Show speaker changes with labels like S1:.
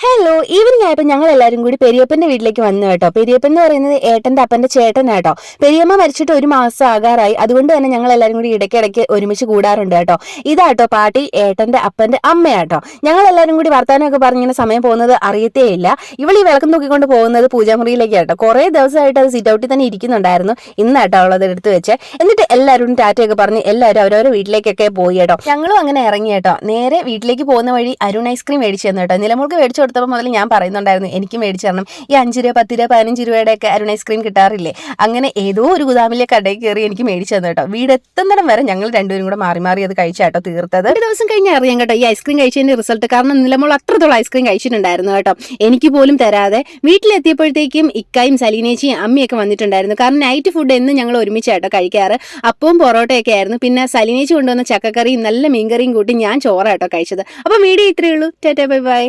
S1: Hello, evening ആയപ്പോൾ ഞങ്ങൾ എല്ലാവരും കൂടി പെരിയപ്പന്റെ വീട്ടിലേക്ക് വന്നു കേട്ടോ. പെരിയപ്പൻ എന്ന് പറയുന്നത് ഏട്ടന്റെ അപ്പന്റെ ചേട്ടനാട്ടോ. പെരിയമ്മ മരിച്ചിട്ട് 1 മാസം ആകാറായി. അതുകൊണ്ട് തന്നെ ഞങ്ങൾ എല്ലാവരും കൂടി ഇടയ്ക്കിടയ്ക്ക് ഒരുമിച്ച് കൂടാറുണ്ട് കേട്ടോ. ഇതാട്ടോ പാട്ടി, ഏട്ടന്റെ അപ്പന്റെ അമ്മയാട്ടോ. ഞങ്ങൾ എല്ലാവരും കൂടി വർത്താനമൊക്കെ പറഞ്ഞിങ്ങനെ സമയം പോകുന്നത് അറിയത്തേ ഇല്ല. ഇവൾ ഈ വിളക്കം തൂക്കിക്കൊണ്ട് പോകുന്നത് പൂജാമുറിയിലേക്ക് കേട്ടോ. കുറേ ദിവസമായിട്ട് അത് സിറ്റ് ഔട്ടിൽ തന്നെ ഇരിക്കുന്നുണ്ടായിരുന്നു. ഇന്നാട്ടോ അവളത് എടുത്ത് വെച്ച്. എന്നിട്ട് എല്ലാവരും ടാറ്റയൊക്കെ പറഞ്ഞ് എല്ലാവരും അവരവരുടെ വീട്ടിലേക്കൊക്കെ പോയി കേട്ടോ. ഞങ്ങളും അങ്ങനെ ഇറങ്ങി കേട്ടോ. നേരെ വീട്ടിലേക്ക് പോകുന്ന വഴി അരുൺ ഐസ്ക്രീം മേടിച്ചു തന്നു കേട്ടോ. നിലമുൾക്ക് മേടിച്ചു കൊടുത്തപ്പോൾ മുതൽ ഞാൻ പറയുന്നുണ്ടായിരുന്നു എനിക്ക് മേടിച്ചു തരണം. ഈ 5 രൂപ 10 രൂപ 15 രൂപയുടെയൊക്കെ അരുൺ ഐസ്ക്രീം കിട്ടാറില്ലേ, അങ്ങനെ ഏതോ ഒരു ഗുദാമിലെ കടയിൽ കയറി എനിക്ക് മേടിച്ചു തന്നു കേട്ടോ. വീട് എത്തുന്നിടം വരെ ഞങ്ങൾ രണ്ടുപേരും കൂടെ മാറി മാറി അത് കഴിച്ചാട്ടോ തീർത്തത്. ഒരു ദിവസം കഴിഞ്ഞ് അറിയാം കേട്ടോ ഈ ഐസ്ക്രീം കഴിച്ചതിന്റെ റിസൾട്ട്. കാരണം നിലമോൾ അത്രത്തോളം ഐസ്ക്രീം കഴിച്ചിട്ടുണ്ടായിരുന്നു കേട്ടോ, എനിക്ക് പോലും തരാതെ. വീട്ടിലെത്തിയപ്പോഴത്തേക്കും ഇക്കായും സലീനേച്ചിയും അമ്മയൊക്കെ വന്നിട്ടുണ്ടായിരുന്നു. കാരണം നൈറ്റ് ഫുഡ് എന്നും ഞങ്ങൾ ഒരുമിച്ചാട്ടോ കഴിക്കാറ്. അപ്പവും പൊറോട്ടയൊക്കെ ആയിരുന്നു. പിന്നെ സലീനേച്ചി കൊണ്ടുവന്ന ചക്കക്കറിയും നല്ല മീൻകറിയും കൂട്ടി ഞാൻ ചോറാട്ടോ കഴിച്ചത്. അപ്പോൾ വീഡിയോ ഇത്രയേ ഉള്ളൂ. Tata bye bye.